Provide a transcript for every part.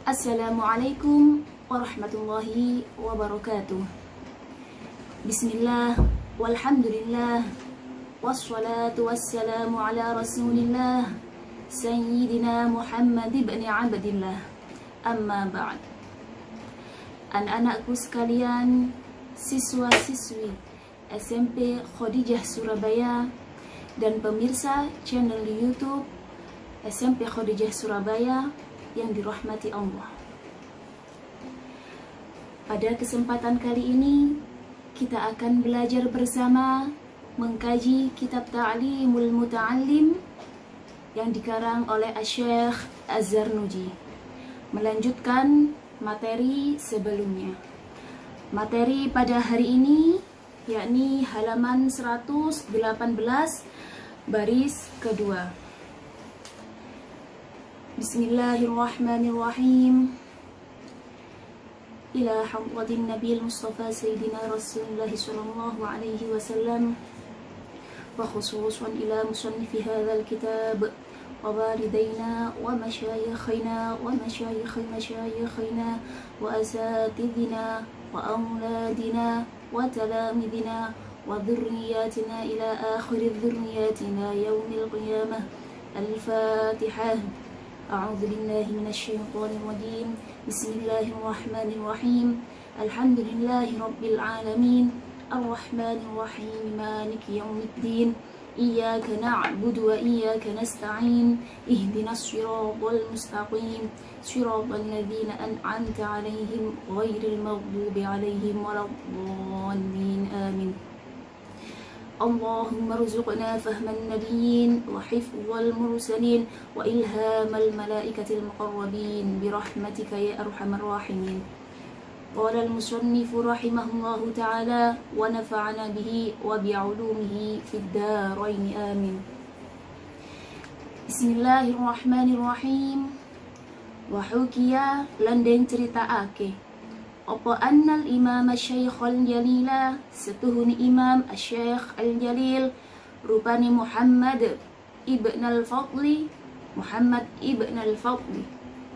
Assalamualaikum warahmatullahi wabarakatuh. Bismillah, walhamdulillah, wassalatu wassalamu ala rasulillah Sayyidina Muhammad ibn Abdillah. Amma ba'd. Anak-anakku sekalian, siswa-siswi SMP Khadijah Surabaya dan pemirsa channel YouTube SMP Khadijah Surabaya yang dirahmati Allah. Pada kesempatan kali ini kita akan belajar bersama mengkaji kitab Ta'limul Muta'allim yang dikarang oleh Syekh Az-Zarnuji, melanjutkan materi sebelumnya. Materi pada hari ini yakni halaman 118 baris kedua. Bismillahirrahmanirrahim. Ila hadratin Nabiil Mustafa Sayyidina Rasulullah sallallahu alaihi wasallam wa khususan ila musannifi hadzal kitab wa walidayna wa masyayikhina wa masyayikhi masyayikhina wa asatidina wa auladina wa talamidina wa dhurriyyatina ila akhir dhurriyyatina yaumil qiyamah. Al-Fatihah. A'udzu billahi minasy syaithanir rajim. Bismillahirrahmanirrahim. Alhamdulillahi rabbil alamin. Arrahmanir rahim. Maliki yaumiddin. Iyyaka na'budu wa iyyaka nasta'in. Ihdinas shiratal mustaqim. Shiratal ladzina an'amta 'alaihim ghairil maghdubi 'alaihim waladdallin. Amin. Allahumma rzuqna fahman nabiyyin wa hifdzal mursalin wa ilhamal malaikatil muqarrabin birahmatika ya arhamar rahimin. Qala al-musannif rahimahullahu ta'ala wa nafa'ana bihi wa bi'ulumihi fid dharain amin. Bismillahirrahmanirrahim. Wa hukiya landeng ceritaake apa annal imam asy-syaikh al-jalila setuhuni imam asy-syaikh al-jalil rupani Muhammad ibn al-Fadli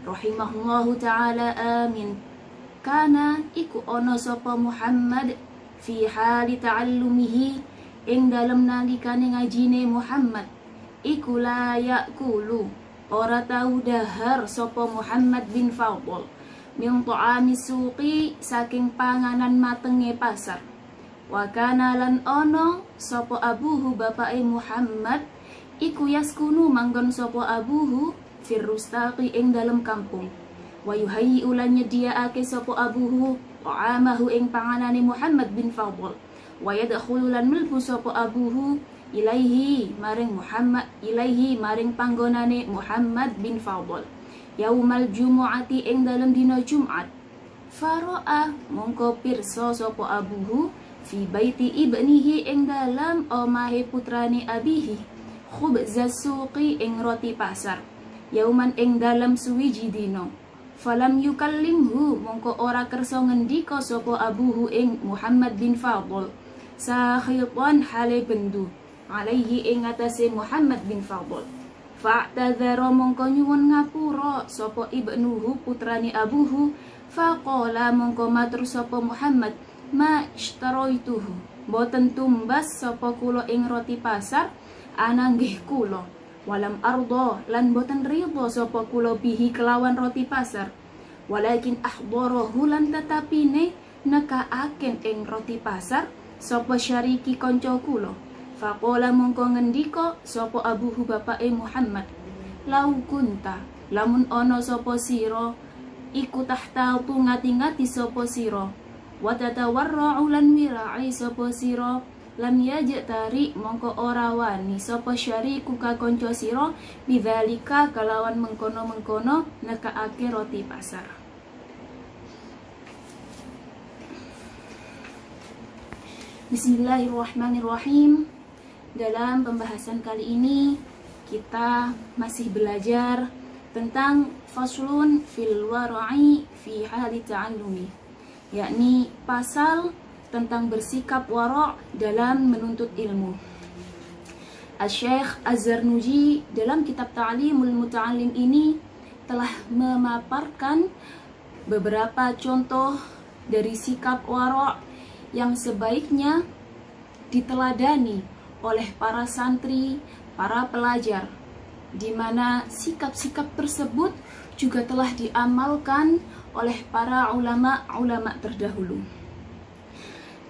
rahimahullahu ta'ala amin. Kana iku ono sapa Muhammad fi hali ta'allumihi ing dalem nalikane ngajine Muhammad iku la yakulu ora tau dahar sapa Muhammad bin Fadl min ta'ami suqi saking panganan matenge pasar. Wa kana lan ono sapa abuhu bapake Muhammad iku yaskunu manggon sapa abuhu firrustaqi ing dalem kampung. Wa yuhayyi ulan nyediaake sapa abuhu ta'amahu ing panganane Muhammad bin Fadl. Wa yadkhulu lan mlebu sapa abuhu ilaihi maring panggonane Muhammad bin Fadl. Yaumal jumu'ati ing dalem dina Jumat. Faro'a mongko pirsa sapa abuhu fi baiti ibnihi ing dalem omahe putrane abihi khubza suqi ing roti pasar. Yauman ing dalem suwiji dina. Falam yukallimhu mongko ora kersa ngendika sapa abuhu ing Muhammad bin Fadl sakhitan hale bendu alaihi ing atase Muhammad bin Fadl. Fa'tadzara mongko nyuwun ngapura sapa ibnuhu putrani abuhu. Faqala mongko matur sapa Muhammad ma ishtaroituhu boten tumbas sapa kula ing roti pasar ananggih kula walam arda lan boten ridha sapa kula bihi kelawan roti pasar walakin ahdarahu lan tetapine nekaaken ing roti pasar sapa syariki kanca kula. Faqala mongko ngendika sapa abuhu bapake Muhammad lau kunta lamun ana sapa sira iku tahta ngati-ngati sapa sira wa tatawarra'u lan wirai sapa sira lam yajtari mongko ora wani sapa syariku ka kanca sira bidzalika kalawan mengkono-mengkono nekaake roti pasar. Bismillahirrahmanirrahim. Dalam pembahasan kali ini kita masih belajar tentang faslun fil wara'i fi hali ta'allumi, yakni pasal tentang bersikap wara' dalam menuntut ilmu. Asy-Syaikh Az-Zarnuji dalam kitab Ta'limul Muta'allim ini telah memaparkan beberapa contoh dari sikap wara' yang sebaiknya diteladani oleh para santri, para pelajar, di mana sikap-sikap tersebut juga telah diamalkan oleh para ulama terdahulu.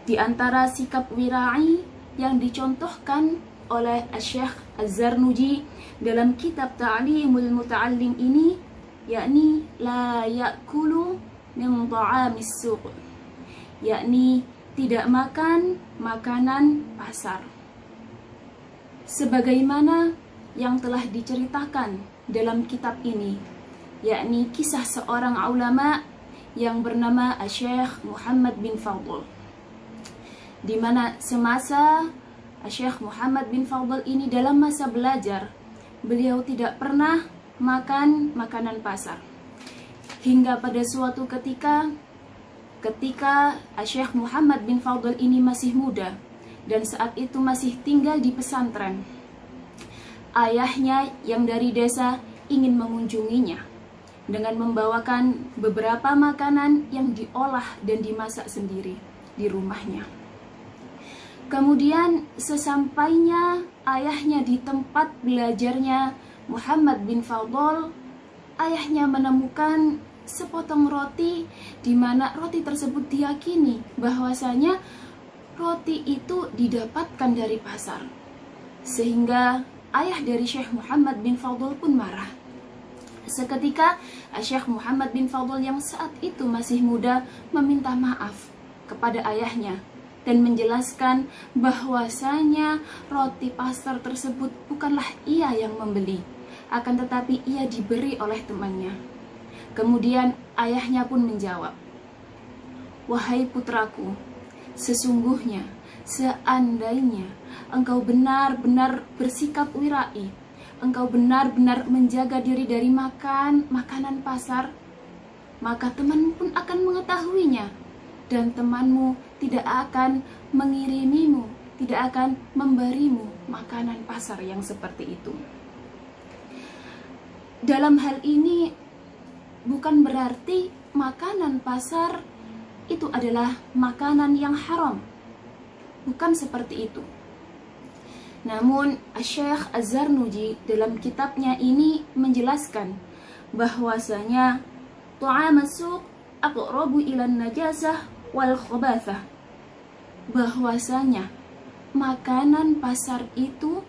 Di antara sikap wira'i yang dicontohkan oleh Asy-Syaikh Az-Zarnuji dalam kitab Ta'limul Muta'allim ini, yakni la ya'kulu min ta'amis suq, yakni tidak makan makanan pasar. Sebagaimana yang telah diceritakan dalam kitab ini, yakni kisah seorang ulama yang bernama Asy-Syaikh Muhammad bin Fadl, di mana semasa Asy-Syaikh Muhammad bin Fadl ini dalam masa belajar, beliau tidak pernah makan makanan pasar. Hingga pada suatu ketika Asy-Syaikh Muhammad bin Fadl ini masih muda dan saat itu masih tinggal di pesantren, ayahnya yang dari desa ingin mengunjunginya dengan membawakan beberapa makanan yang diolah dan dimasak sendiri di rumahnya. Kemudian sesampainya ayahnya di tempat belajarnya Muhammad bin Fadl, ayahnya menemukan sepotong roti di mana roti tersebut diyakini bahwasanya roti itu didapatkan dari pasar. Sehingga ayah dari Syekh Muhammad bin Fadl pun marah. Seketika Syekh Muhammad bin Fadl yang saat itu masih muda meminta maaf kepada ayahnya dan menjelaskan bahwasanya roti pasar tersebut bukanlah ia yang membeli, akan tetapi ia diberi oleh temannya. Kemudian ayahnya pun menjawab, "Wahai putraku, sesungguhnya seandainya engkau benar-benar bersikap wira'i, engkau benar-benar menjaga diri dari makan makanan pasar, maka temanmu pun akan mengetahuinya dan temanmu tidak akan mengirimimu, tidak akan memberimu makanan pasar yang seperti itu." Dalam hal ini bukan berarti makanan pasar itu adalah makanan yang haram. Bukan seperti itu. Namun Asy-Syaikh Az-Zarnuji dalam kitabnya ini menjelaskan bahwasanya ta'amus suq aqrabu ilan najasah wal khabathah, bahwasanya makanan pasar itu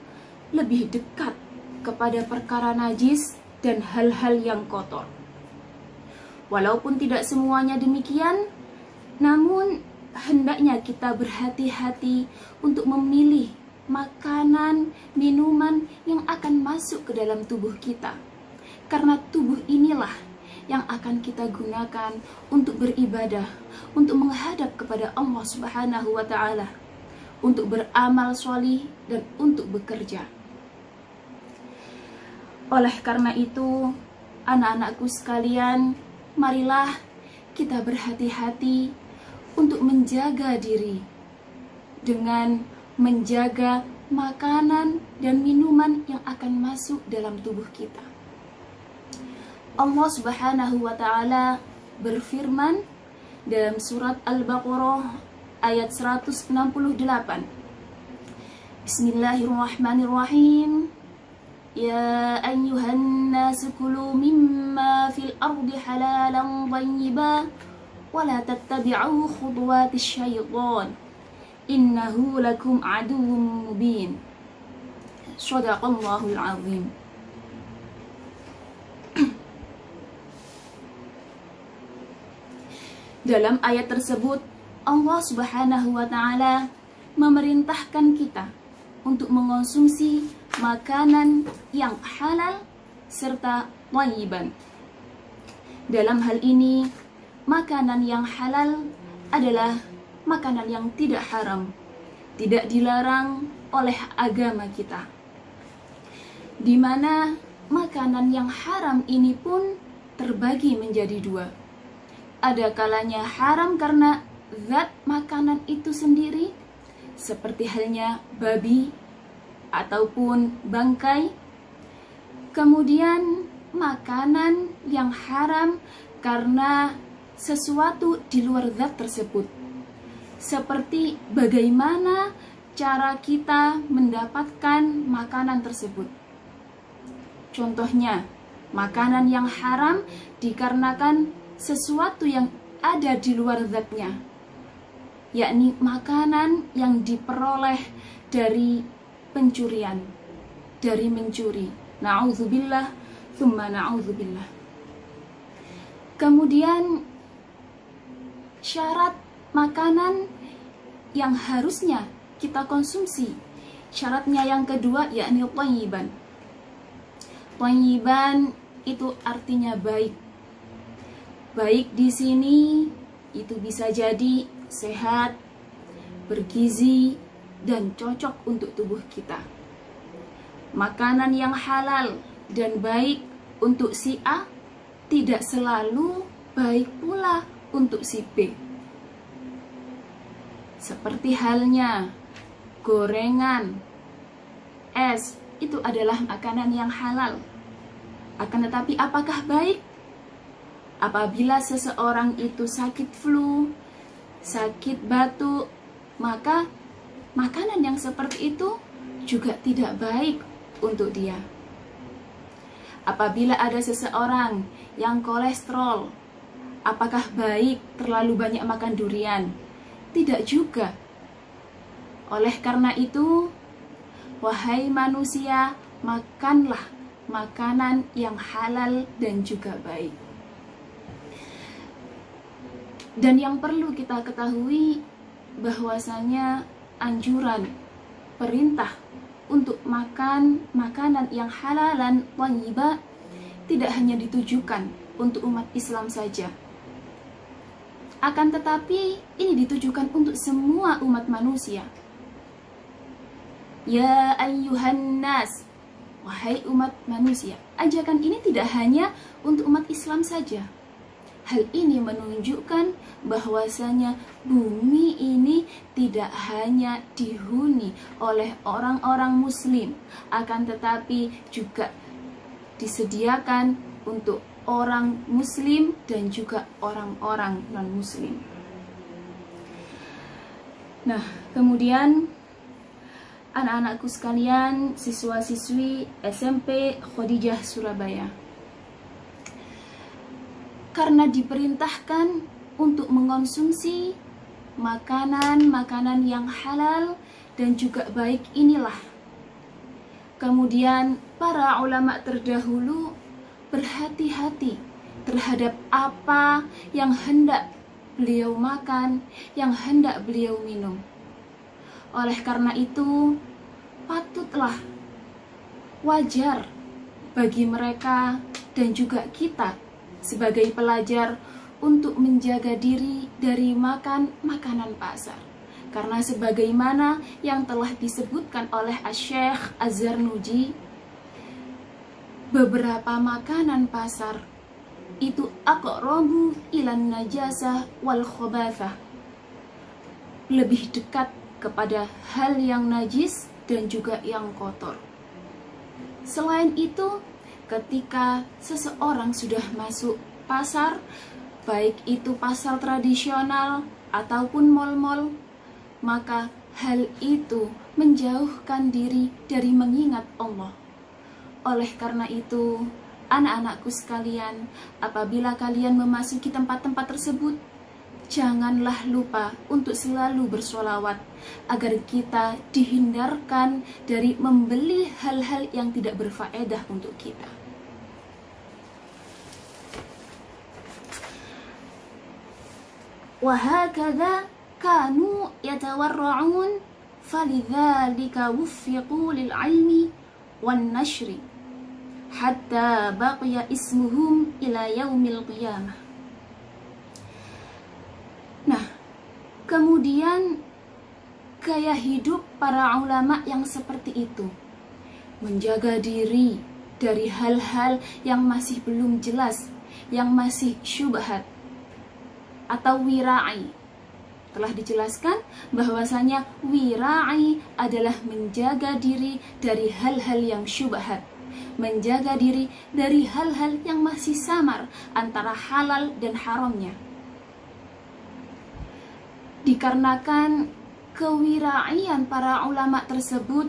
lebih dekat kepada perkara najis dan hal-hal yang kotor. Walaupun tidak semuanya demikian, namun hendaknya kita berhati-hati untuk memilih makanan, minuman yang akan masuk ke dalam tubuh kita. Karena tubuh inilah yang akan kita gunakan untuk beribadah, untuk menghadap kepada Allah Subhanahu wa Ta'ala, untuk beramal sholih dan untuk bekerja. Oleh karena itu, anak-anakku sekalian, marilah kita berhati-hati untuk menjaga diri dengan menjaga makanan dan minuman yang akan masuk dalam tubuh kita. Allah Subhanahu wa Ta'ala berfirman dalam surat Al-Baqarah ayat 168. Bismillahirrahmanirrahim. Ya ayyuhan nasu kulu mimma fil ardi halalan thayyiban wa la tattabi'u khutuwatis syaitan innahu lakum aduwwum mubin. Shadaqallahul azim. Dalam ayat tersebut Allah Subhanahu wa Ta'ala memerintahkan kita untuk mengonsumsi makanan yang halal serta thayyiban. Dalam hal ini, makanan yang halal adalah makanan yang tidak haram, tidak dilarang oleh agama kita. Di mana makanan yang haram ini pun terbagi menjadi dua. Ada kalanya haram karena zat makanan itu sendiri, seperti halnya babi ataupun bangkai. Kemudian makanan yang haram karena sesuatu di luar zat tersebut, seperti bagaimana cara kita mendapatkan makanan tersebut. Contohnya, makanan yang haram dikarenakan sesuatu yang ada di luar zatnya, yakni makanan yang diperoleh dari pencurian, dari mencuri. Na'udzubillah, tsumma na'udzubillah. Kemudian syarat makanan yang harusnya kita konsumsi, syaratnya yang kedua yakni thayyiban. Thayyiban itu artinya baik. Baik di sini itu bisa jadi sehat, bergizi, dan cocok untuk tubuh kita. Makanan yang halal dan baik untuk si A tidak selalu baik pula untuk si B. Seperti halnya gorengan, es, itu adalah makanan yang halal. Akan tetapi apakah baik? Apabila seseorang itu sakit flu, sakit batuk, maka makanan yang seperti itu juga tidak baik untuk dia. Apabila ada seseorang yang kolesterol, apakah baik terlalu banyak makan durian? Tidak juga. Oleh karena itu, wahai manusia, makanlah makanan yang halal dan juga baik. Dan yang perlu kita ketahui bahwasanya anjuran, perintah untuk makan makanan yang halalan thayyiba tidak hanya ditujukan untuk umat Islam saja. Akan tetapi ini ditujukan untuk semua umat manusia. Ya ayyuhan nas, wahai umat manusia. Ajakan ini tidak hanya untuk umat Islam saja. Hal ini menunjukkan bahwasanya bumi ini tidak hanya dihuni oleh orang-orang muslim, akan tetapi juga disediakan untuk orang muslim dan juga orang-orang non-muslim. Nah, kemudian anak-anakku sekalian, siswa-siswi SMP Khadijah Surabaya, karena diperintahkan untuk mengonsumsi makanan-makanan yang halal dan juga baik inilah, kemudian para ulama terdahulu berhati-hati terhadap apa yang hendak beliau makan, yang hendak beliau minum. Oleh karena itu, patutlah, wajar bagi mereka dan juga kita sebagai pelajar untuk menjaga diri dari makan makanan pasar. Karena sebagaimana yang telah disebutkan oleh Asy-Syaikh Az-Zarnuji, beberapa makanan pasar itu aqrabu ilan najasah wal khabathah, lebih dekat kepada hal yang najis dan juga yang kotor. Selain itu, ketika seseorang sudah masuk pasar, baik itu pasar tradisional ataupun mal-mal, maka hal itu menjauhkan diri dari mengingat Allah. Oleh karena itu, anak-anakku sekalian, apabila kalian memasuki tempat-tempat tersebut, janganlah lupa untuk selalu bersolawat agar kita dihindarkan dari membeli hal-hal yang tidak berfaedah untuk kita. Wahakadha kanu yatawarra'un falidzalika wuffiqu lil ilmi wan nashri hatta baqiya ismuhum ila yaumil qiyamah. Nah, kemudian gaya hidup para ulama yang seperti itu, menjaga diri dari hal-hal yang masih belum jelas, yang masih syubhat atau wira'i. Telah dijelaskan bahwasanya wira'i adalah menjaga diri dari hal-hal yang syubhat, menjaga diri dari hal-hal yang masih samar antara halal dan haramnya. Dikarenakan kewira'ian para ulama tersebut,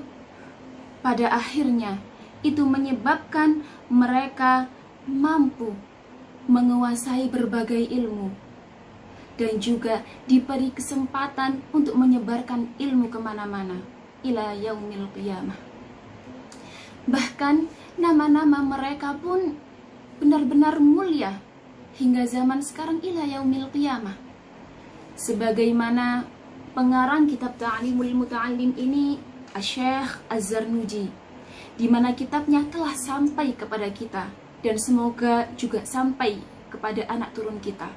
pada akhirnya itu menyebabkan mereka mampu menguasai berbagai ilmu dan juga diberi kesempatan untuk menyebarkan ilmu kemana-mana ila yaumil qiyamah. Bahkan nama-nama mereka pun benar-benar mulia hingga zaman sekarang ila yaumil qiyamah. Sebagaimana pengarang kitab Ta'limul Muta'allim ini, Asy-Syaikh Az-Zarnuji, di mana kitabnya telah sampai kepada kita dan semoga juga sampai kepada anak turun kita.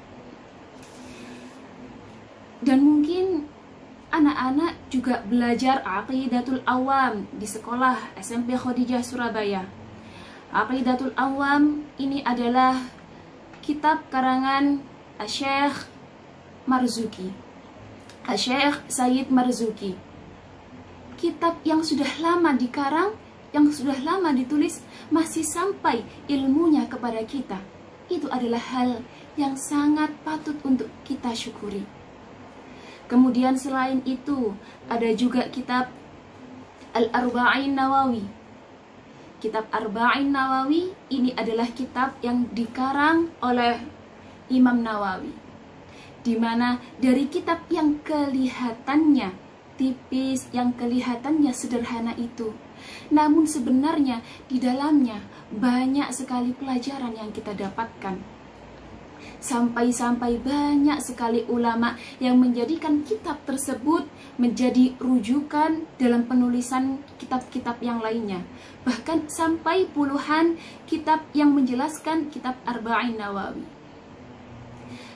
Dan mungkin anak-anak juga belajar Aqidatul Awam di sekolah SMP Khadijah Surabaya. Aqidatul Awam ini adalah kitab karangan Asy-Syaikh Marzuki, Asy-Syaikh Sayyid Marzuki. Kitab yang sudah lama dikarang, yang sudah lama ditulis, masih sampai ilmunya kepada kita. Itu adalah hal yang sangat patut untuk kita syukuri. Kemudian selain itu, ada juga kitab Al-Arba'in Nawawi. Kitab Arba'in Nawawi ini adalah kitab yang dikarang oleh Imam Nawawi, di mana dari kitab yang kelihatannya tipis, yang kelihatannya sederhana itu, namun sebenarnya di dalamnya banyak sekali pelajaran yang kita dapatkan. Sampai-sampai banyak sekali ulama yang menjadikan kitab tersebut menjadi rujukan dalam penulisan kitab-kitab yang lainnya. Bahkan sampai puluhan kitab yang menjelaskan kitab Arba'in Nawawi.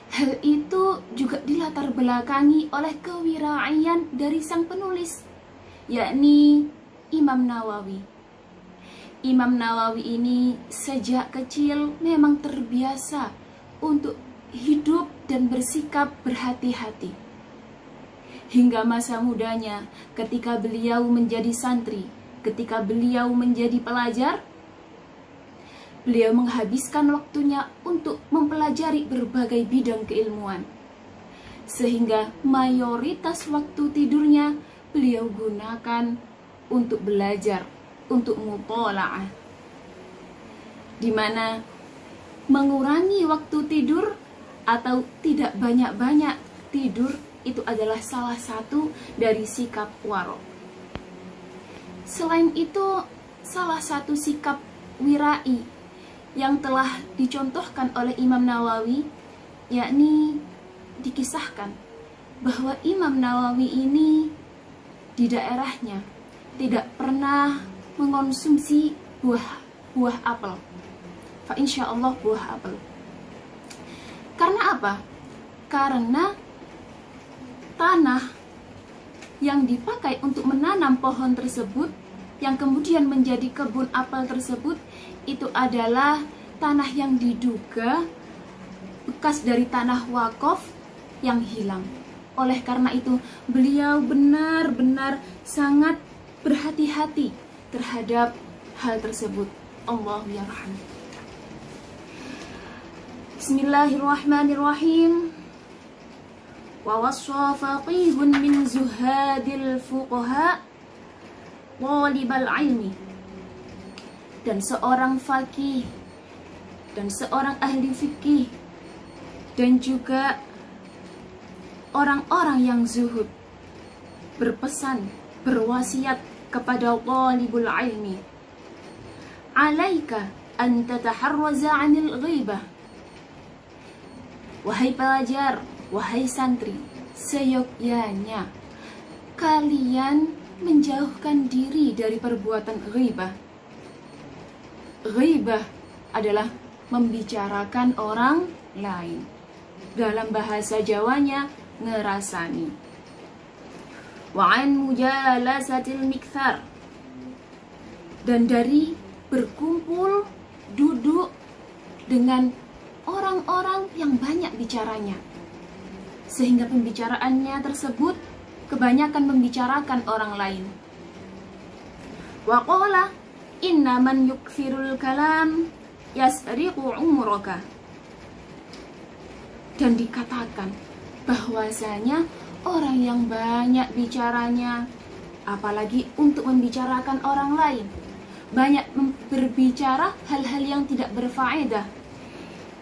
Hal itu juga dilatar belakangi oleh kewira'ian dari sang penulis, yakni Imam Nawawi. Imam Nawawi ini sejak kecil memang terbiasa untuk hidup dan bersikap berhati-hati. Hingga masa mudanya, ketika beliau menjadi santri, ketika beliau menjadi pelajar, beliau menghabiskan waktunya untuk mempelajari berbagai bidang keilmuan. Sehingga mayoritas waktu tidurnya beliau gunakan untuk belajar, untuk mutola'ah. Di mana mengurangi waktu tidur atau tidak banyak-banyak tidur itu adalah salah satu dari sikap waro. Selain itu, salah satu sikap wira'i yang telah dicontohkan oleh Imam Nawawi, yakni dikisahkan bahwa Imam Nawawi ini di daerahnya tidak pernah mengonsumsi buah apel. Fa insyaallah buah apel. Karena apa? Karena tanah yang dipakai untuk menanam pohon tersebut, yang kemudian menjadi kebun apel tersebut, itu adalah tanah yang diduga bekas dari tanah wakaf yang hilang. Oleh karena itu, beliau benar-benar sangat berhati-hati terhadap hal tersebut. Allahu yarham. Bismillahirrahmanirrahim. Wa wassa faqihun min zuhadil fuqaha talibal ilmi. Dan seorang faqih dan seorang ahli fikih dan juga orang-orang yang zuhud berpesan, berwasiat kepada talibul ilmi, alaika an tataharraza 'anil ghibah. Wahai pelajar, wahai santri, seyogyanya kalian menjauhkan diri dari perbuatan ghibah. Ghibah adalah membicarakan orang lain. Dalam bahasa Jawanya, ngerasani. Wa an mujalasatil mikthar, dan dari berkumpul, duduk dengan orang-orang yang banyak bicaranya, sehingga pembicaraannya tersebut kebanyakan membicarakan orang lain. Wa qala inna man yukthirul kalam yasriqu umraka, dan dikatakan bahwasanya orang yang banyak bicaranya, apalagi untuk membicarakan orang lain, banyak berbicara hal-hal yang tidak berfaedah,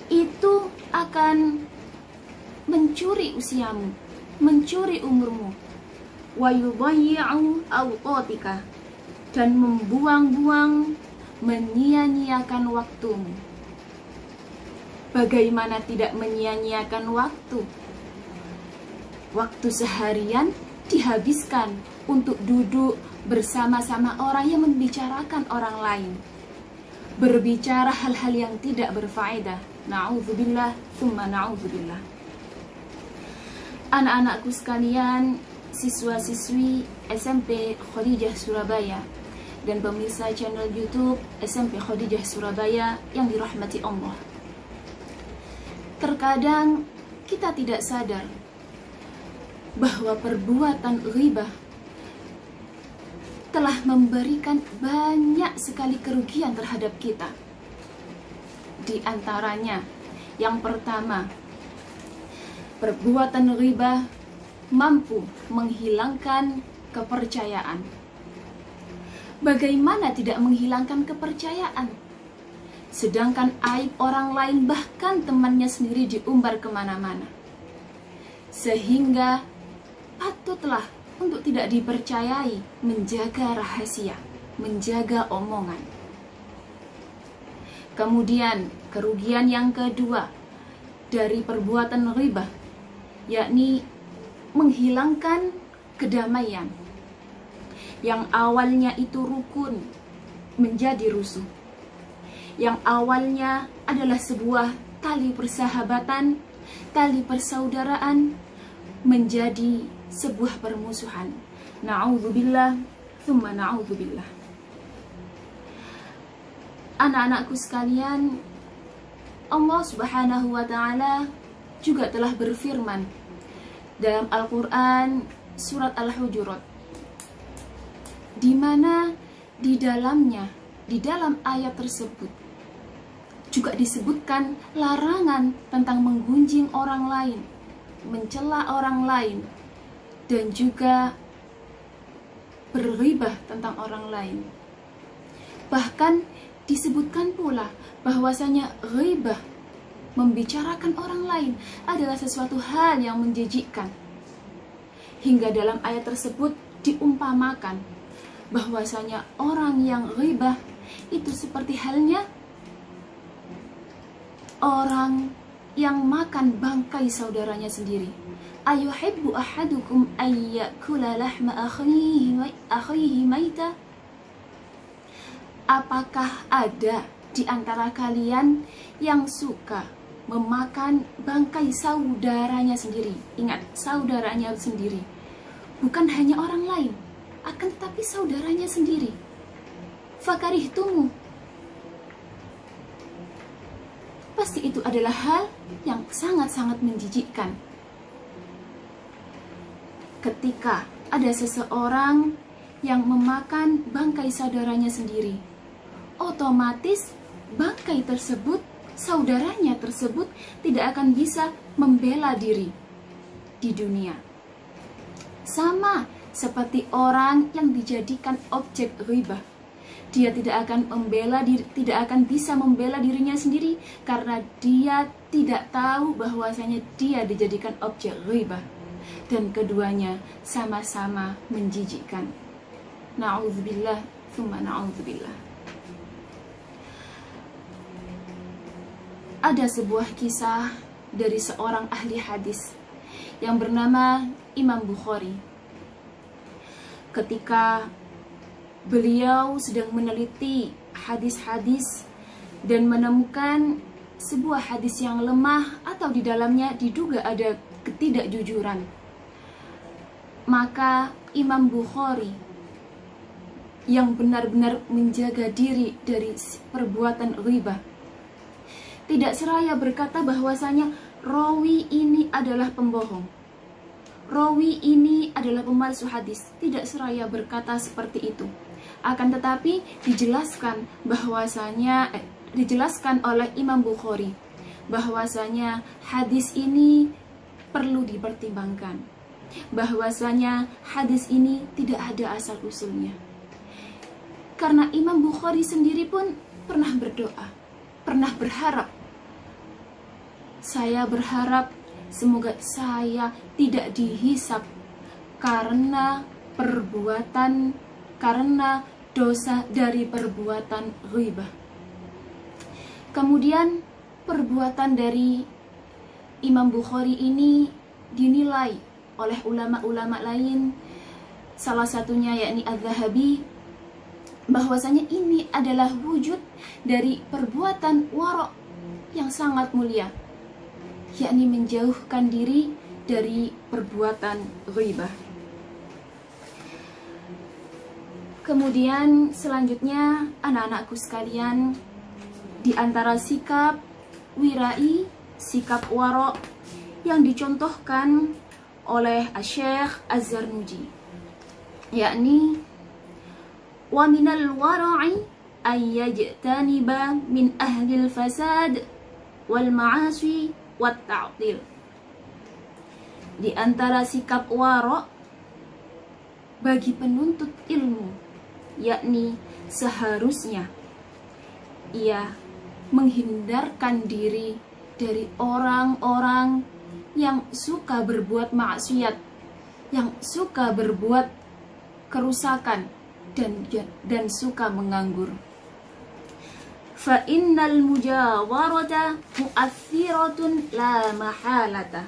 itu akan mencuri usiamu, mencuri umurmu, wa yudayyi'u awqatika, dan membuang-buang, menyia-nyiakan waktumu. Bagaimana tidak menyia-nyiakan waktu? Waktu seharian dihabiskan untuk duduk bersama-sama orang yang membicarakan orang lain, berbicara hal-hal yang tidak berfaedah. Na'udzubillah, tsumma na'udzubillah. Anak-anakku sekalian, siswa-siswi SMP Khadijah Surabaya dan pemirsa channel YouTube SMP Khadijah Surabaya yang dirahmati Allah. Terkadang kita tidak sadar bahwa perbuatan ghibah telah memberikan banyak sekali kerugian terhadap kita. Di antaranya, yang pertama, perbuatan ghibah mampu menghilangkan kepercayaan. Bagaimana tidak menghilangkan kepercayaan? Sedangkan aib orang lain, bahkan temannya sendiri, diumbar kemana-mana. Sehingga patutlah untuk tidak dipercayai, menjaga rahasia, menjaga omongan. Kemudian kerugian yang kedua dari perbuatan ghibah, yakni menghilangkan kedamaian. Yang awalnya itu rukun menjadi rusuh. Yang awalnya adalah sebuah tali persahabatan, tali persaudaraan, menjadi sebuah permusuhan. Na'udzubillah, tsumma na'udzubillah. Anak-anakku sekalian, Allah Subhanahu wa Ta'ala juga telah berfirman dalam Al-Quran surat Al-Hujurat, di mana di dalamnya, di dalam ayat tersebut juga disebutkan larangan tentang menggunjing orang lain, mencela orang lain, dan juga berghibah tentang orang lain. Bahkan disebutkan pula bahwasanya ghibah, membicarakan orang lain, adalah sesuatu hal yang menjijikkan. Hingga dalam ayat tersebut diumpamakan bahwasanya orang yang ghibah itu seperti halnya orang yang makan bangkai saudaranya sendiri. Ayuhibbu ahadukum ayyakula lahma akhihi maita? Apakah ada di antara kalian yang suka memakan bangkai saudaranya sendiri? Ingat, saudaranya sendiri, bukan hanya orang lain, akan tetapi saudaranya sendiri. Fakarihtumu, pasti itu adalah hal yang sangat-sangat menjijikkan. Ketika ada seseorang yang memakan bangkai saudaranya sendiri, otomatis bangkai tersebut, saudaranya tersebut, tidak akan bisa membela diri di dunia. Sama seperti orang yang dijadikan objek ghibah, dia tidak akan bisa membela dirinya sendiri karena dia tidak tahu bahwasanya dia dijadikan objek ghibah, dan keduanya sama-sama menjijikkan. Na'udzubillah, tsumma na'udzubillah. Ada sebuah kisah dari seorang ahli hadis yang bernama Imam Bukhari. ketika beliau sedang meneliti hadis-hadis dan menemukan sebuah hadis yang lemah atau di dalamnya diduga ada ketidakjujuran. Maka Imam Bukhari yang benar-benar menjaga diri dari perbuatan ghibah tidak seraya berkata bahwasanya rawi ini adalah pembohong, rawi ini adalah pemalsu hadis. Tidak seraya berkata seperti itu. Akan tetapi dijelaskan bahwasanya dijelaskan oleh Imam Bukhari bahwasanya hadis ini perlu dipertimbangkan, bahwasanya hadis ini tidak ada asal usulnya. Karena Imam Bukhari sendiri pun pernah berdoa, pernah berharap, saya berharap semoga saya tidak dihisab karena dosa dari perbuatan ghibah. Kemudian perbuatan dari Imam Bukhari ini dinilai oleh ulama-ulama lain, salah satunya yakni Az-Zahabi, bahwasanya ini adalah wujud dari perbuatan wara' yang sangat mulia, yakni menjauhkan diri dari perbuatan ghibah. Kemudian selanjutnya anak-anakku sekalian, di antara sikap wirai, sikap wara' yang dicontohkan oleh Asy-Syaikh Az-Zarnuji, yakni wa minal wara'i ay yajtaniba min ahlil fasad wal ma'asi wat ta'til. Di antara sikap wara' bagi penuntut ilmu, yakni seharusnya ia menghindarkan diri dari orang-orang yang suka berbuat maksiat, yang suka berbuat kerusakan dan suka menganggur. Fa innal mujawarata mu'athiratun la mahalata.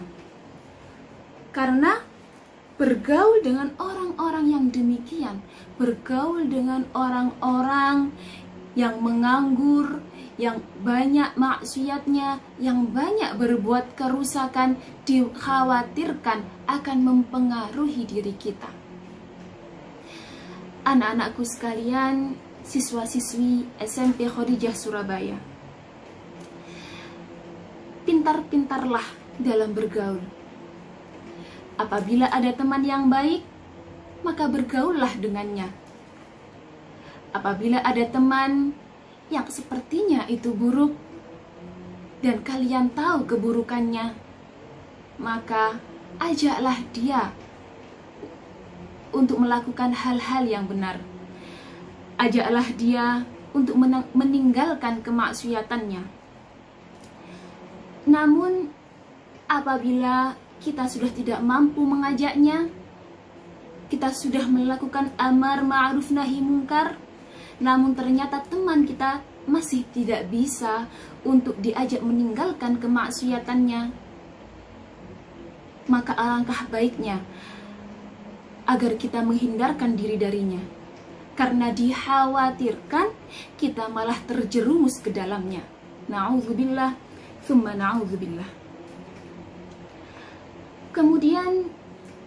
Karena bergaul dengan orang-orang yang demikian, bergaul dengan orang-orang yang menganggur, yang banyak maksiatnya, yang banyak berbuat kerusakan, dikhawatirkan akan mempengaruhi diri kita. Anak-anakku sekalian, siswa-siswi SMP Khadijah Surabaya, pintar-pintarlah dalam bergaul. Apabila ada teman yang baik, maka bergaullah dengannya. Apabila ada teman yang sepertinya itu buruk dan kalian tahu keburukannya, maka ajaklah dia untuk melakukan hal-hal yang benar. Ajaklah dia untuk meninggalkan kemaksiatannya. Namun apabila kita sudah tidak mampu mengajaknya, kita sudah melakukan amar ma'ruf nahi mungkar, namun ternyata teman kita masih tidak bisa untuk diajak meninggalkan kemaksiatannya, maka alangkah baiknya agar kita menghindarkan diri darinya, karena dikhawatirkan kita malah terjerumus ke dalamnya. Na'udzubillah, tsumma na'udzubillah. Kemudian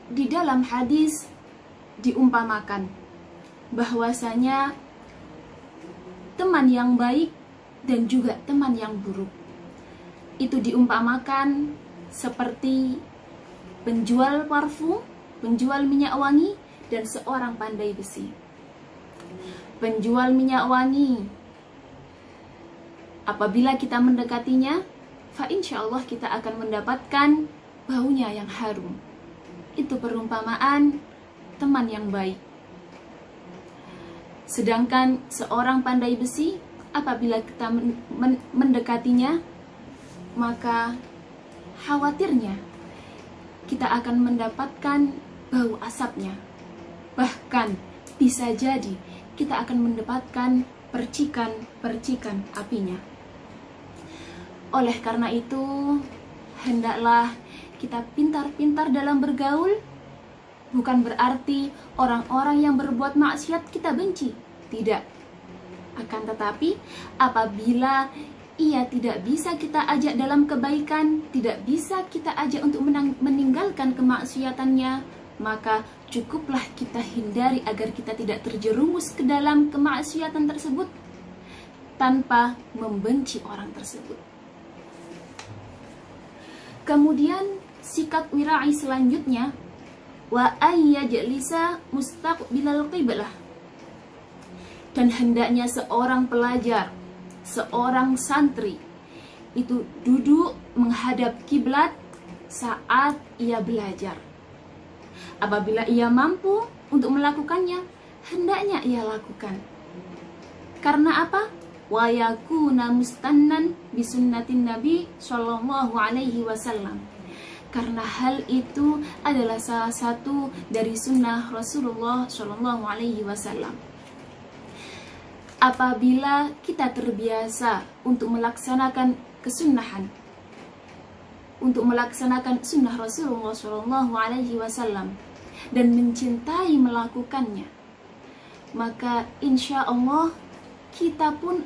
di dalam hadis diumpamakan bahwasanya teman yang baik dan juga teman yang buruk itu diumpamakan seperti penjual parfum, penjual minyak wangi, dan seorang pandai besi. Penjual minyak wangi, apabila kita mendekatinya, fa insyaallah kita akan mendapatkan baunya yang harum. Itu perumpamaan teman yang baik. Sedangkan seorang pandai besi, apabila kita mendekatinya, maka khawatirnya kita akan mendapatkan bau asapnya. Bahkan bisa jadi kita akan mendapatkan percikan-percikan apinya. Oleh karena itu, hendaklah kita pintar-pintar dalam bergaul, Bukan berarti orang-orang yang berbuat maksiat kita benci. Tidak. Akan tetapi, apabila ia tidak bisa kita ajak dalam kebaikan, tidak bisa kita ajak untuk meninggalkan kemaksiatannya, maka cukuplah kita hindari agar kita tidak terjerumus ke dalam kemaksiatan tersebut tanpa membenci orang tersebut. Kemudian sikap wira'i selanjutnya, wa ayyajlisa mustaqbilal qiblah. Dan hendaknya seorang pelajar, seorang santri itu duduk menghadap kiblat saat ia belajar. Apabila ia mampu untuk melakukannya, hendaknya ia lakukan. Karena apa? Wa yakuna mustannan bisunnatin Nabi sallallahu alaihi wasallam. Karena hal itu adalah salah satu dari sunnah Rasulullah sallallahu alaihi wasallam. Apabila kita terbiasa untuk melaksanakan kesunnahan, untuk melaksanakan sunnah Rasulullah sallallahu alaihi wasallam dan mencintai melakukannya, maka insya Allah kita pun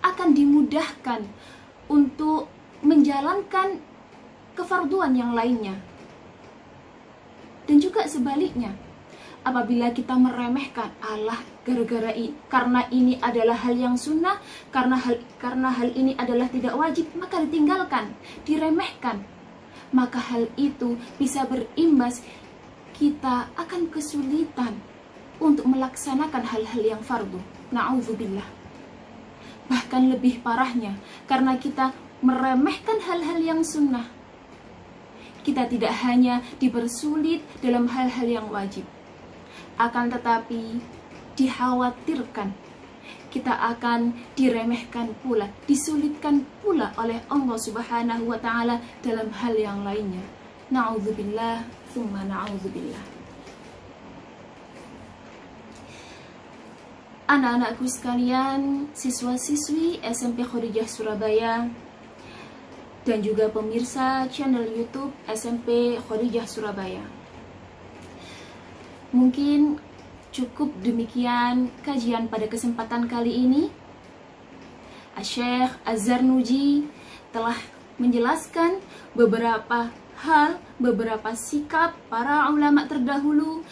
akan dimudahkan untuk menjalankan kefarduan yang lainnya. Dan juga sebaliknya, apabila kita meremehkan Allah karena ini adalah hal yang sunnah, karena hal ini adalah tidak wajib, maka ditinggalkan, diremehkan, maka hal itu bisa berimbas kita akan kesulitan untuk melaksanakan hal-hal yang fardu. Na'udzubillah. Bahkan lebih parahnya, karena kita meremehkan hal-hal yang sunnah, kita tidak hanya dipersulit dalam hal-hal yang wajib, akan tetapi dikhawatirkan kita akan diremehkan pula, disulitkan pula oleh Allah Subhanahu wa Ta'ala dalam hal yang lainnya. Na'udzubillah, tsumma na'udzubillah. Anak-anakku sekalian, siswa-siswi SMP Khadijah Surabaya, dan juga pemirsa channel YouTube SMP Khadijah Surabaya. Mungkin cukup demikian kajian pada kesempatan kali ini. Syekh Az-Zarnuji telah menjelaskan beberapa hal, beberapa sikap para ulama terdahulu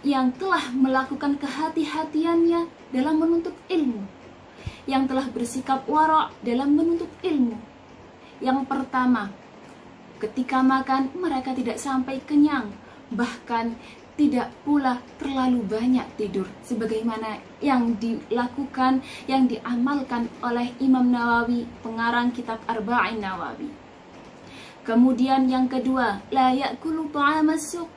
yang telah melakukan kehati-hatiannya dalam menuntut ilmu, yang telah bersikap wara' dalam menuntut ilmu. Yang pertama, ketika makan mereka tidak sampai kenyang, bahkan tidak pula terlalu banyak tidur, sebagaimana yang dilakukan, yang diamalkan oleh Imam Nawawi, pengarang kitab Arba'in Nawawi. Kemudian yang kedua, la ya'kulu ta'amas suq,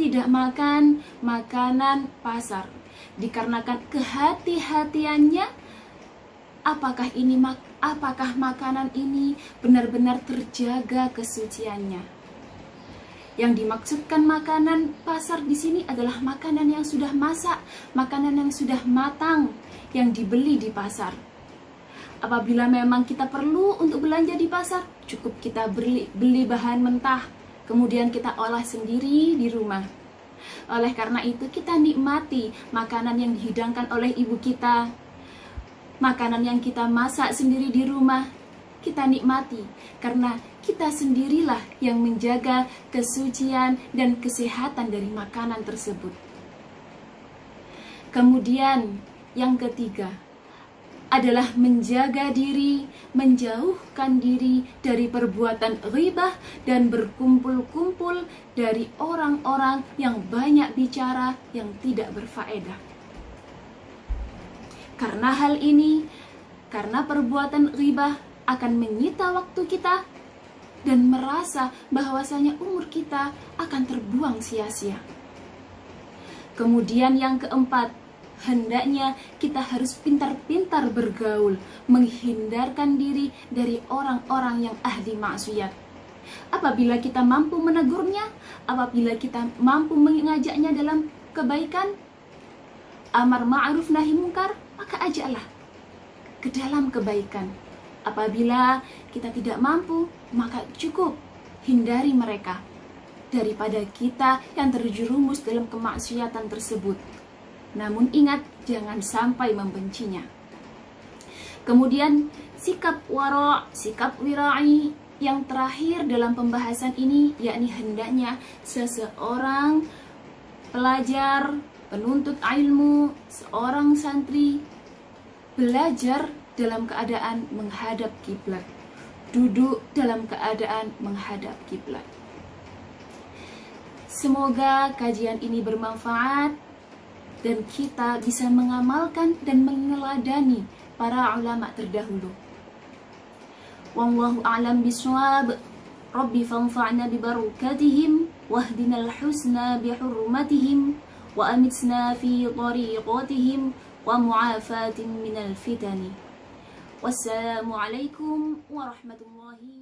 tidak makan makanan pasar, dikarenakan kehati-hatiannya apakah makanan ini benar-benar terjaga kesuciannya. Yang dimaksudkan makanan pasar di sini adalah makanan yang sudah masak, makanan yang sudah matang, yang dibeli di pasar. Apabila memang kita perlu untuk belanja di pasar, cukup kita beli bahan mentah, kemudian kita olah sendiri di rumah. Oleh karena itu kita nikmati makanan yang dihidangkan oleh ibu kita, makanan yang kita masak sendiri di rumah, kita nikmati karena kita sendirilah yang menjaga kesucian dan kesehatan dari makanan tersebut. Kemudian yang ketiga adalah menjaga diri, menjauhkan diri dari perbuatan ghibah dan berkumpul-kumpul dari orang-orang yang banyak bicara yang tidak berfaedah. Karena hal ini, karena perbuatan ghibah akan menyita waktu kita dan merasa bahwasanya umur kita akan terbuang sia-sia. Kemudian yang keempat, hendaknya kita harus pintar-pintar bergaul, menghindarkan diri dari orang-orang yang ahli maksiat. Apabila kita mampu menegurnya, apabila kita mampu mengajaknya dalam kebaikan, amar ma'ruf nahi mungkar, maka ajaklah ke dalam kebaikan. Apabila kita tidak mampu, maka cukup hindari mereka. daripada kita yang terjerumus dalam kemaksiatan tersebut. Namun ingat, jangan sampai membencinya. Kemudian sikap wara', sikap wira'i yang terakhir dalam pembahasan ini, yakni hendaknya seseorang pelajar, penuntut ilmu, seorang santri belajar dalam keadaan menghadap kiblat, duduk dalam keadaan menghadap kiblat. Semoga kajian ini bermanfaat dan kita bisa mengamalkan dan meneladani para ulama terdahulu. Wallahu a'lam bishawab. Rabbi fanfa'na bibarakatihim wahdinal husna bihurmatihim wa amitna fi tariqatihim wa mu'afatin minal fitani. Wassalamu alaikum warahmatullahi